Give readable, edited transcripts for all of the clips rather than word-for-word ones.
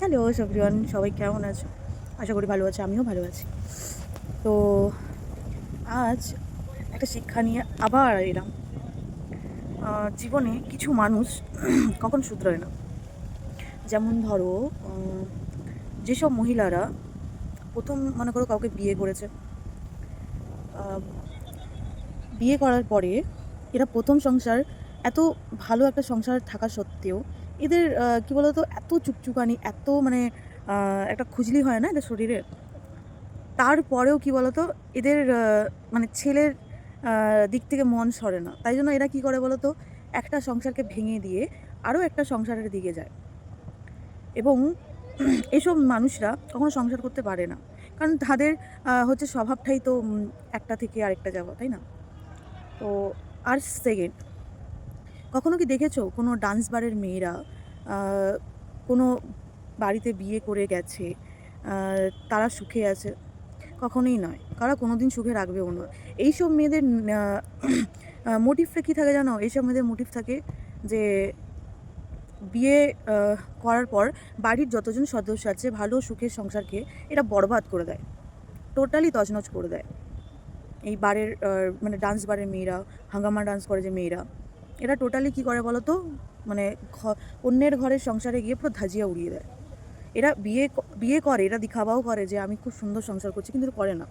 Hello everyone, সবাই কেমন আছো? আশা করি ভালো আছে, আমিও ভালো আছি। তো আজ একটা শিক্ষা নিয়ে আবার এলাম। জীবনে কিছু মানুষ কখন শুধরায় না। যেমন ধরো, যেসব মহিলারা প্রথম মনে করো কাউকে বিয়ে করেছে, আহ, বিয়ে করার পরে এরা প্রথম সংসার, এত ভালো একটা সংসার থাকা সত্ত্বেও এদের কী বলতো, এত চুকচুকানি, এত মানে একটা খুজলি হয় না এদের শরীরে। তারপরেও কি বলতো, এদের মানে ছেলের দিক থেকে মন সরে না। তাই জন্য এরা কি করে বলতো, একটা সংসারকে ভেঙে দিয়ে আরও একটা সংসারের দিকে যায়। এবং এসব মানুষরা কখনো সংসার করতে পারে না, কারণ তাদের হচ্ছে স্বভাবটাই তো একটা থেকে আরেকটা যাওয়া, তাই না? তো আর সেকেন্ড, কখনো কি দেখেছো কোনো ডান্স বারের মেয়েরা আহ, কোনো বাড়িতে বিয়ে করে গেছে, তারা সুখে আছে? কখনোই নয়, কারা কোনোদিন সুখে রাখবেও না। এইসব মেয়েদের মোটিভটা কী থাকে জানো? এইসব মেয়েদের মোটিভ থাকে যে বিয়ে করার পর বাড়ির যতজন সদস্য আছে ভালো সুখের সংসারকে এরা বরবাদ করে দেয়, টোটালি তছনছ করে দেয়। এই বারের মানে ডান্স বারের মেয়েরা, হাঙ্গামা ডান্স করে যে মেয়েরা, এরা টোটালি কী করে বলো তো, মানে অন্যের ঘরের সংসারে গিয়ে পুরো ধাজিয়া উড়িয়ে দেয়। এরা বিয়ে করে, এরা দিখাবাও করে যে আমি খুব সুন্দর সংসার করছি, কিন্তু করে না।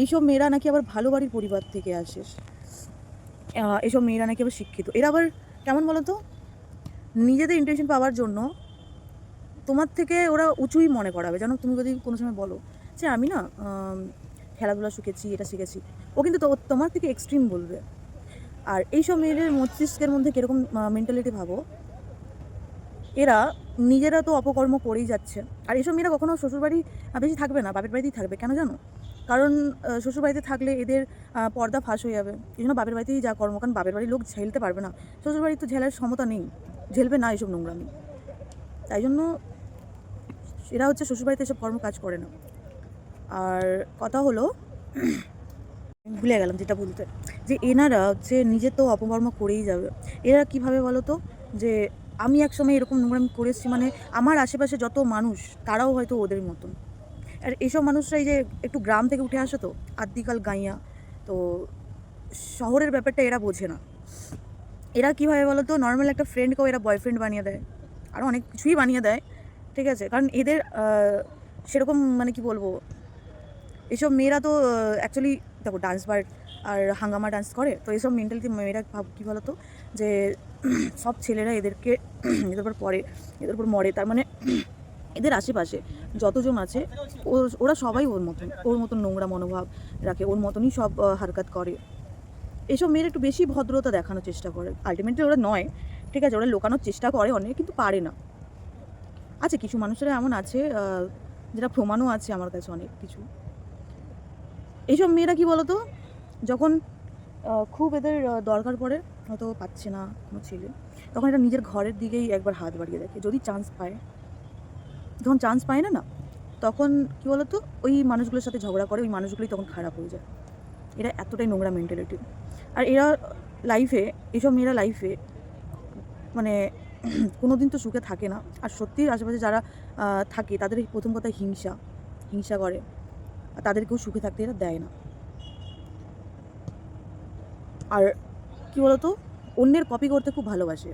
এইসব মেয়েরা নাকি আবার ভালো বাড়ির পরিবার থেকে আসে, এইসব মেয়েরা নাকি আবার শিক্ষিত। এরা আবার কেমন বলো তো, নিজেদের ইন্টেনশন পাওয়ার জন্য তোমার থেকে ওরা উঁচুই মনে করাবে। যেন তুমি যদি কোনো সময় বলো যে আমি না খেলাধুলা শিখেছি, এটা শিখেছি, ও কিন্তু তোমার থেকে এক্সট্রিম বলবে। আর এইসব মেয়েদের মস্তিষ্কের মধ্যে কীরকম মেন্টালিটি ভাবো, এরা নিজেরা তো অপকর্ম করেই যাচ্ছে। আর এইসব মেয়েরা কখনো শ্বশুরবাড়ি বেশি থাকবে না, বাপের বাড়িতেই থাকবে। কেন জানো? কারণ শ্বশুরবাড়িতে থাকলে এদের পর্দা ফাঁস হয়ে যাবে। এই জন্য বাপের বাড়িতেই যা কর্ম, কারণ বাপের বাড়ির লোক ঝেলতে পারবে না, শ্বশুরবাড়ি তো ঝেলার ক্ষমতা নেই, ঝেলবে না এইসব নোংরামি। তাই জন্য এরা হচ্ছে শ্বশুরবাড়িতে এসব কর্ম কাজ করে না। আর কথা হলো, ভুলে গেলাম যেটা বলতে, যে এনারা হচ্ছে নিজে তো অপকর্ম করেই যাবে। এরা কীভাবে বলো তো, যে আমি একসময় এরকম নোংরামি করেছি, মানে আমার আশেপাশে যত মানুষ তারাও হয়তো ওদের মতন। আর এইসব মানুষরাই যে একটু গ্রাম থেকে উঠে আসে, তো আদ্যিকাল গাইয়া, তো শহরের ব্যাপারটা এরা বোঝে না। এরা কীভাবে বলো তো, নর্মাল একটা ফ্রেন্ডকেও এরা বয়ফ্রেন্ড বানিয়ে দেয়, আরও অনেক কিছুই বানিয়ে দেয়, ঠিক আছে? কারণ এদের সেরকম মানে কি বলবো, এসব মেয়েরা তো অ্যাকচুয়ালি দেখো ডান্স বার আর হাঙ্গামা ডান্স করে, তো এইসব মেন্টালিটি মেয়েরা কী বলো তো, যে সব ছেলেরা এদেরকে এদের উপর পড়ে, এদের উপর মরে। তার মানে এদের আশেপাশে যতজন আছে ওরা সবাই ওর মতন নোংরা মনোভাব রাখে, ওর মতনই সব হারকাত করে। এইসব মেয়েরা একটু বেশি ভদ্রতা দেখানোর চেষ্টা করে, আলটিমেটলি ওরা নয়, ঠিক আছে? ওরা লুকানোর চেষ্টা করে অনেক, কিন্তু পারে না। আছে কিছু মানুষেরা এমন আছে, যেটা প্রমাণও আছে আমার কাছে অনেক কিছু। এইসব মেয়েরা কি বলতো, যখন খুব এদের দরকার পড়ে, হয়তো পাচ্ছে না কোনো ছেলে, তখন এটা নিজের ঘরের দিকেই একবার হাত বাড়িয়ে দেখে, যদি চান্স পায়। যখন চান্স পায় না, তখন কী বলতো, ওই মানুষগুলোর সাথে ঝগড়া করে, ওই মানুষগুলোই তখন খারাপ হয়ে যায়। এরা এতটাই নোংরা মেন্টালিটি। আর এরা লাইফে, এইসব মেয়েরা লাইফে মানে কোনো দিন তো সুখে থাকে না। আর সত্যিই আশেপাশে যারা থাকে তাদের প্রথম কথা হিংসা করে, আর তাদেরকেও সুখে থাকতে এরা দেয় না। আর কী বলতো, অন্যের কপি করতে খুব ভালোবাসে।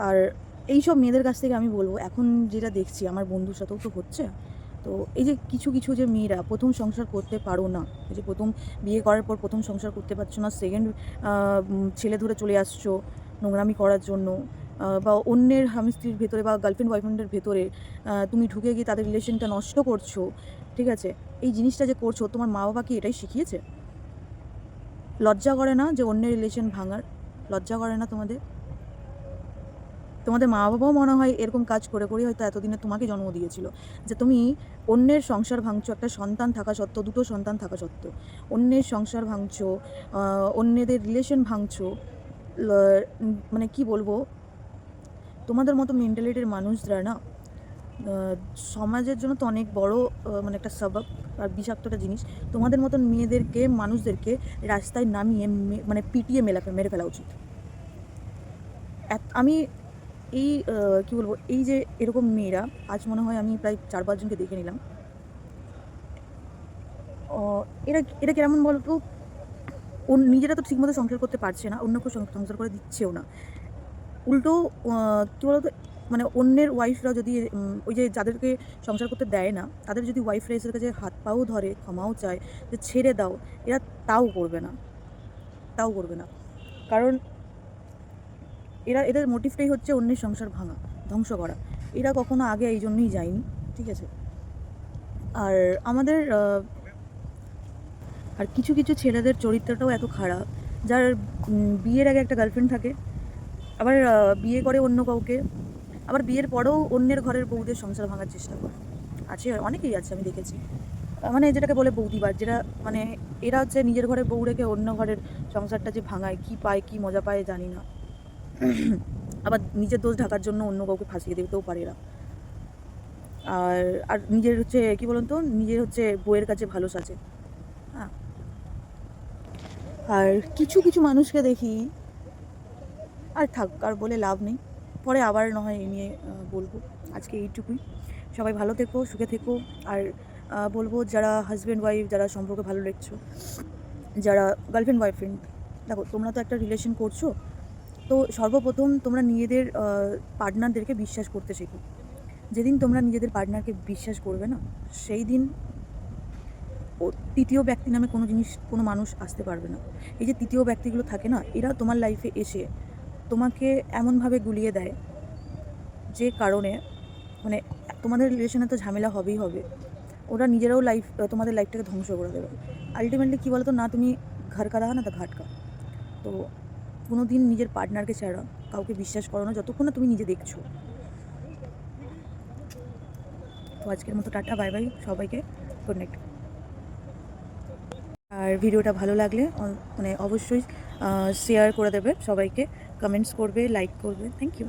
আর এইসব মেয়েদের কাছ থেকে আমি বলবো, এখন যেটা দেখছি আমার বন্ধুর সাথেও তো হচ্ছে, তো এই যে কিছু যে মেয়েরা প্রথম সংসার করতে পারো না, এই যে প্রথম বিয়ে করার পর প্রথম সংসার করতে পারছো না, সেকেন্ড ছেলে ধরে চলে আসছো নোংরামি করার জন্য, বা অন্যের স্বামী স্ত্রীর ভেতরে বা গার্লফ্রেন্ড বয়ফ্রেন্ডের ভেতরে তুমি ঢুকে গিয়ে তাদের রিলেশনটা নষ্ট করছো, ঠিক আছে? এই জিনিসটা যে করছো, তোমার মা বাবা কি এটাই শিখিয়েছে? লজ্জা করে না যে অন্যের রিলেশন ভাঙার? লজ্জা করে না তোমাদের? তোমাদের মা বাবাও মনে হয় এরকম কাজ করে করেই হয়তো এতদিনে তোমাকে জন্ম দিয়েছিল, যে তুমি অন্যের সংসার ভাঙছো, একটা সন্তান থাকা সত্ত্বেও, দুটো সন্তান থাকা সত্ত্বেও অন্যের সংসার ভাঙছো, অন্যদের রিলেশন ভাঙছো। মানে কি বলবো, তোমাদের মতো মেন্টালিটির মানুষরা না সমাজের জন্য তো অনেক বড় মানে একটা সবক আর বিষাক্ত একটা জিনিস। তোমাদের মতন মেয়েদেরকে, মানুষদেরকে রাস্তায় নামিয়ে মানে পিটিয়ে মেরে ফেলা উচিত। আমি এই কী বলবো, এই যে এরকম মেয়েরা, আজ মনে হয় আমি প্রায় 4-5 জনকে দেখে নিলাম। এরা এরা কেমন বলতো, নিজেরা তো ঠিকমতো সংসার করতে পারছে না, অন্য কেউ সংসার করে দিচ্ছেও না। উল্টো কী বলতো, মানে অন্যের ওয়াইফরা যদি ওই যে যাদেরকে সংসার করতে দেয় না, তাদের যদি ওয়াইফরা এসে কাছে হাত পাও ধরে, ক্ষমাও চায় যে ছেড়ে দাও, এরা তাও করবে না, তাও করবে না। কারণ এদের মোটিভটাই হচ্ছে অন্যের সংসার ভাঙা, ধ্বংস করা। এরা কখনো আগে এই জন্যই যায়নি, ঠিক আছে? আর আমাদের আর কিছু কিছু ছেলেদের চরিত্রটাও এত খারাপ, যার বিয়ের আগে একটা গার্লফ্রেন্ড থাকে, আবার বিয়ে করে অন্য কাউকে, আবার বিয়ের পরেও অন্যের ঘরের বউদের সংসার ভাঙার চেষ্টা করে। আছে, অনেকেই আছে, আমি দেখেছি। মানে যেটাকে বলে বৌদিবাজ, যেটা মানে এরা হচ্ছে নিজের ঘরে বউ রেখে অন্য ঘরের সংসারটা যে ভাঙায়, কী পায়, কী মজা পায় জানি না। আবার নিজের দোষ ঢাকার জন্য অন্য কাউকে ফাঁসিয়ে দিতেও পারে এরা। আর আর নিজের হচ্ছে কী বলুন তো, নিজের হচ্ছে বউয়ের কাছে ভালো সাজে। হ্যাঁ, আর কিছু কিছু মানুষকে দেখি, আর থাক, আর বলে লাভ নেই, পরে আবার না হয় এই নিয়ে বলবো। আজকে এইটুকুই। সবাই ভালো থেকো, সুখে থেকো। আর বলবো, যারা হাজব্যান্ড ওয়াইফ, যারা সম্পর্কে ভালো লেগছো, যারা গার্লফ্রেন্ড বয়ফ্রেন্ড, দেখো তোমরা তো একটা রিলেশন করছো, তো সর্বপ্রথম তোমরা নিজেদের পার্টনারদেরকে বিশ্বাস করতে শেখো। যেদিন তোমরা নিজেদের পার্টনারকে বিশ্বাস করবে না, সেই দিন তৃতীয় ব্যক্তি নামে কোনো মানুষ আসতে পারবে না। এই যে তৃতীয় ব্যক্তিগুলো থাকে না, এরা তোমার লাইফে এসে তোমাকে এমনভাবে গুলিয়ে দেয়, যে কারণে মানে তোমাদের রিলেশনে তো ঝামেলা হবেই হবে। ওরা নিজেরাও তোমাদের লাইফটাকে ধ্বংস করে দেবে। আলটিমেটলি কী বলো তো, না তুমি ঘর কা রাহা না তা ঘাট কা। তো কোনো দিন নিজের পার্টনারকে ছাড়া কাউকে বিশ্বাস করো না, যতক্ষণ না তুমি নিজে দেখছো। তো আজকের মতো টাটা, বাই বাই সবাইকে, গুড নাইট। আর ভিডিওটা ভালো লাগলে মানে অবশ্যই শেয়ার করে দেবে সবাইকে, কমেন্টস করবে, লাইক করবে। Thank you.